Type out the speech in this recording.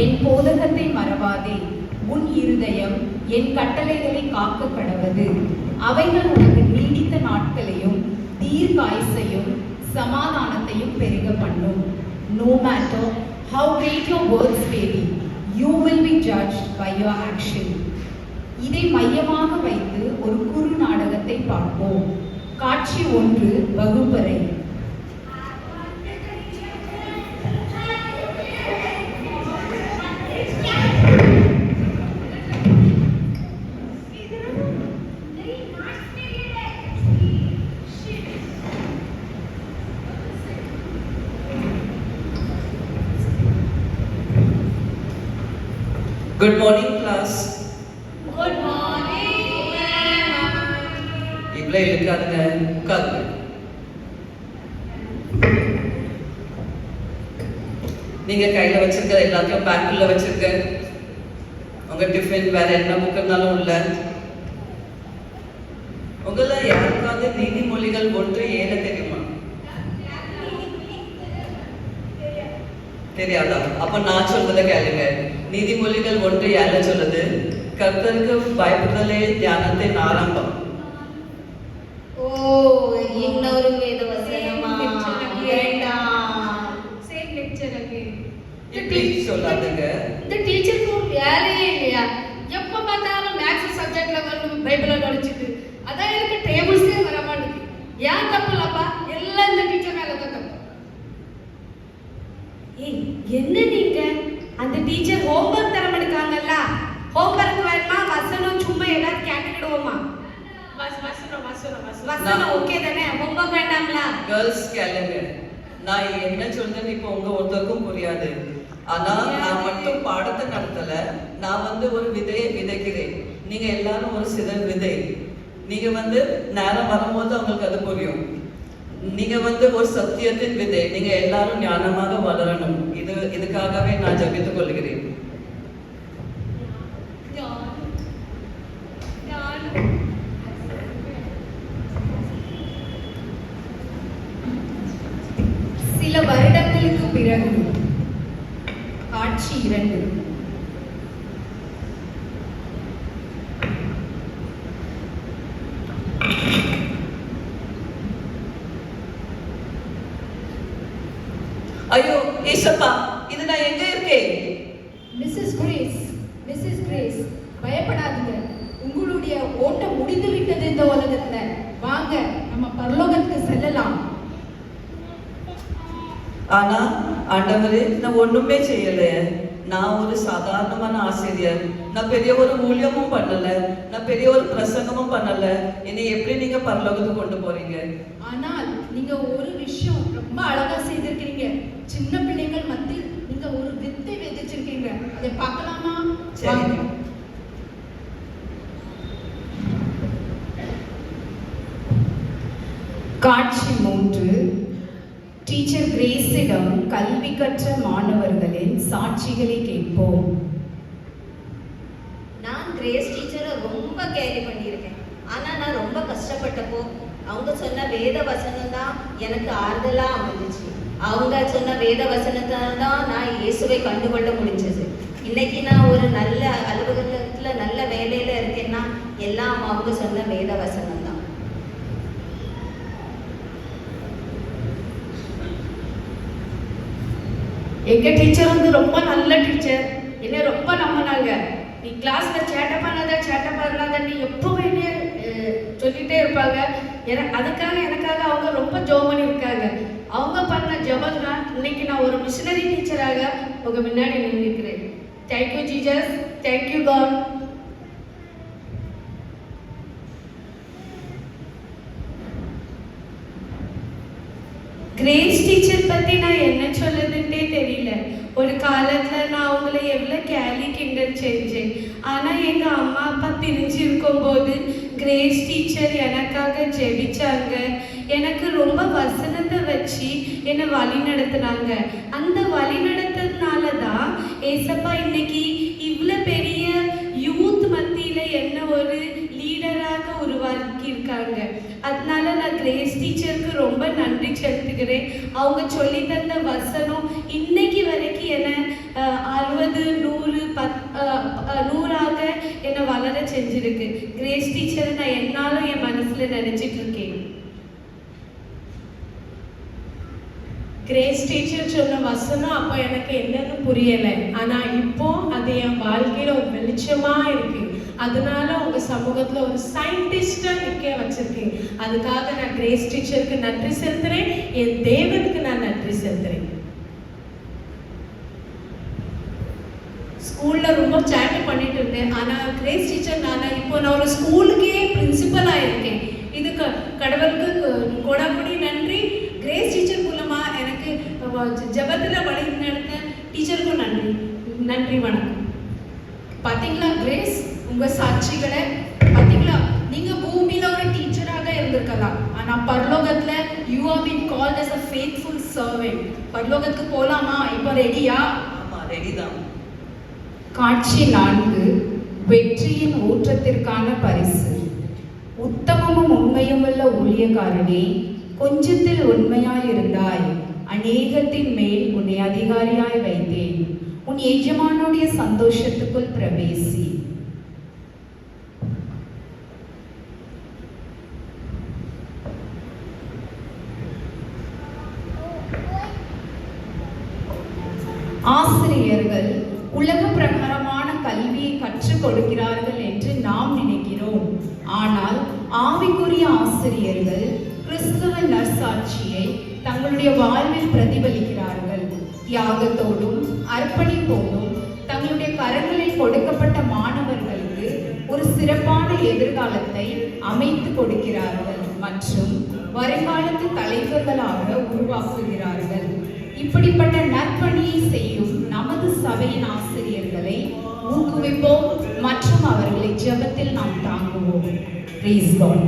என் போதகத்தை மறவாதே. உன் இருதயம் என் கட்டளைகளை காக்க கடவது. அவைகள் உனக்கு நீடித்த நாட்களையும் தீர்க்காயுசையும் சமாதானத்தையும் பெருக பண்ணும். No matter how great your words may be, you will be judged by your action. இதை மையமாக வைத்து ஒரு குறு நாடகத்தை பார்ப்போம். காட்சி 1, வகுப்பறை. Good morning, class. Good morning, ma'am. இவ்வளோ இருக்காதுங்க, உட்காருங்க. நீங்க கையில வச்சிருக்க எல்லாத்தையும் பேக்குள்ள வச்சிருக்க. உங்க டிஃபன் வேற என்ன புக் இருந்தாலும் உள்ள. உங்கள யாருக்காவது நீதிமொழிகள் 1:7 தெரியுமா? தெரியாதா? அப்ப நான் சொல்றதை கேளுங்க. நீதிமொழிகள் 1:7 சொல்லுது, கர்த்தருக்கு பயப்படுதலே ஞானத்தின் ஆரம்பம். ஓ, இன்னொரு வேத வசனமா? வேண்டாம். Same lecture again. இப்படி சொல்லாதீங்க. இந்த டீச்சருக்கு ஒரு வேலையே இல்லையா? எப்ப பார்த்தாலும் மேக்ஸ் சப்ஜெக்ட்ல வந்து பைபிளை படிச்சுட்டு அதான் எனக்கு டேபிள்ஸே வர மாட்டேங்குது. ஏன் தப்பு இல்லப்பா? எல்லாம் இந்த டீச்சர் மேல தான் தப்பு. ஏய், என்ன நீங்க அந்த டீச்சர் ஹோம்வொர்க் தர மாட்டாங்கல்ல? ஹோம்வொர்க் வேணுமா? வசனம் சும்மா ஏதாவது கேட்டுடுவோமா? வசனம் ஓகே தானே? ஹோம்வொர்க் வேண்டாம்ல? கேர்ள்ஸ் கேளுங்க. நான் என்ன சொல்றேன்னு இப்போ உங்க ஒருத்தருக்கும் புரியாது. ஆனா நான் மட்டும் பாடத்தை நடத்தல. நான் வந்து ஒரு விதையை விதைக்கிறேன். நீங்க எல்லாரும் ஒரு சிதல் விதை. நீங்க வந்து நேரம் வரும்போது அவங்களுக்கு அது புரியும். நீங்க வந்து ஒரு சத்தியத்தின் விதை. நீங்க எல்லாரும் ஞானமாக வளரணும். இதுக்காகவே நான் ஜெபித்துக் கொள்கிறேன். சில வருடங்களுக்கு பிறகு. காட்சி 2. ஐயோ ஏசப்பா, இது நான் எங்க இருக்கேன்? மிஸ்ஸஸ் கிரேஸ், பயப்படாதீங்க. உங்களுடைய ஓட்டம் முடிந்து விட்டது இந்த உலகத்துல. வாங்க, நம்ம பரலோகத்துக்கு செல்லலாம். ஆனா ஆண்டவரே, நான் ஒண்ணுமே செய்யலையே. நான் ஒரு சாதாரணமான ஆசிரியர். நான் பெரிய ஒரு ஊழியமும் பண்ணல. நான் பெரிய ஒரு பிரசங்கமும் பண்ணல. என்னை எப்படி நீங்க பரலோகத்துக்கு கொண்டு போறீங்க? ஆனால் நீங்க ஒரு விஷயம் ரொம்ப அழகா செய்திருக்கீங்க. சின்ன பிள்ளைகள் மத்தியில் நீங்க ஒரு வித்தை விதைச்சிருக்கீங்க. அதை பார்க்கலாமா? சரி. காட்சி 3. டீச்சர் கிரேஸிடம் கல்வி கற்ற மாணவர்களின் சாட்சிகளை கேட்போம். நான் கிரேஸ் டீச்சரை ரொம்ப கேரி பண்ணியிருக்கேன். ஆனா நான் ரொம்ப கஷ்டப்பட்டப்போ அவங்க சொன்ன வேத வசனம் தான் எனக்கு ஆறுதலா அமைஞ்சிச்சு. அவங்க சொன்ன வேத வசனத்தால் தான் நான் இயேசுவை கண்டுகொள்ள முடிஞ்சது. இன்னைக்கு நான் ஒரு நல்ல அலுவலகத்துல நல்ல வேலையில இருக்கேன்னா எல்லாம் அவங்க சொன்ன வேத வசனம் தான். எங்க டீச்சர் வந்து ரொம்ப நல்ல டீச்சர். என்ன ரொம்ப நம்பினாங்க. நீ கிளாஸ்ல சேட்டை பண்ணாதன்னு எப்பவுமே சொல்லிட்டே இருப்பாங்க. அதுக்காக எனக்காக அவங்க ரொம்ப ஜெபம் பண்ணியிருக்காங்க. அவங்க பண்ண ஜெபம் தான் இன்னைக்கு நான் ஒரு மிஷனரி டீச்சராக உங்க முன்னாடி நின்றுக்கிறேன். Thank you Jesus, thank you God. Grace teacher பத்தி நான் என்ன சொல்லுதுன்னே தெரியல. ஒரு காலத்துல நான் அவங்கள எவ்வளவு கேலி கிண்டல் செஞ்சேன். ஆனா எங்க அம்மா அப்பா பிரிஞ்சு இருக்கும் போது கிரேஸ் டீச்சர் எனக்காக ஜெபிச்சாங்க. எனக்கு ரொம்ப வசனத்தை வச்சு என்னை வழி நடத்தினாங்க. அந்த வழி நடத்ததுனால தான் ஏசப்பா இன்னைக்கு இவ்வளவு பெரிய யூத் மத்தியில என்ன ஒரு லீடராக உருவாக்கி இருக்காங்க. அதனால நான் கிரேஸ் டீச்சருக்கு ரொம்ப நன்றி செலுத்துகிறேன். அவங்க சொல்லி தந்த வசனம் இன்னைக்கு வரைக்கும் என்ன 60 நூறாக என்னை வளர செஞ்சிருக்கு. கிரேஸ் டீச்சரை நான் என்னாலும் என் மனசுல நினைச்சிட்டு இருக்கேன். கிரேஸ் டீச்சர் சொன்ன வசனம் அப்போ எனக்கு என்னன்னு புரியலை, ஆனால் இப்போ அது என் வாழ்க்கையில் ஒரு வெளிச்சமாக இருக்கு. அதனால உங்க சமூகத்தில் ஒரு சயின்டிஸ்டா நிற்க வச்சிருக்கேன். அதுக்காக நான் கிரேஸ் டீச்சருக்கு நன்றி செலுத்துறேன், என் தேவனுக்கு நான் நன்றி செலுத்துறேன். ஸ்கூல்ல ரொம்ப சேட்டை பண்ணிட்டு இருந்தேன். ஆனா கிரேஸ் டீச்சர் நான் ஒரு ஸ்கூலுக்கே பிரின்சிபலா இருக்கேன். இது கடவுளுக்கு கொடாப்படி நன்றி. கிரேஸ் டீச்சர் மூலமா எனக்கு ஜபத்துல வழி நடத்த டீச்சருக்கும் நன்றி. நன்றி, வணக்கம். பாத்தீங்களா கிரேஸ், உங்க சாட்சிகளை பாத்தீங்களா? நீங்க பூமியில ஒரு டீச்சராக இருந்திருக்கலாம், ஆனா பரலோகத்துல you have been called as a faithful servant. பரலோகத்துக்கு போலாமா? இப்போ ரெடியா? ஆமா, ரெடி தான். காட்சி 4, வெற்றியின் ஊற்றத்திற்கான பரிசு. உத்தமமும் உண்மையுமுள்ள ஊழியக்காரனே, கொஞ்சத்தில் உண்மையாயிருந்தாய், அநேகத்தின் மேல் உன்னை அதிகாரியாய் வைத்தேன். உன் எஜமானுடைய சந்தோஷத்துக்குள் பிரவேசி. ஆசிரியர்கள் உலக பிரகாரமான கல்வியை கற்றுக் கொடுக்கிறார்கள் என்று நாம் நினைக்கிறோம். ஆனால் ஆவிக்குரிய ஆசிரியர்கள் கிறிஸ்துவ நற்சாட்சியை தங்களுடைய வாழ்வில் பிரதிபலிக்கிறார்கள். தியாகத்தோடும் அர்ப்பணிப்போடும் தங்களுடைய கரங்களில் கொடுக்கப்பட்ட மாணவர்களுக்கு ஒரு சிறப்பான எதிர்காலத்தை அமைத்து கொடுக்கிறார்கள் மற்றும் வருங்காலத்து தலைவர்களாக உருவாக்குகிறார்கள். இப்படிப்பட்ட நற்பணியை செய்யும் நமது சபையின் ஆசிரியர்களை ஊக்குவிப்போம் மற்றும் அவர்களை ஜெபத்தில் நாம் தாங்குவோம். Praise God.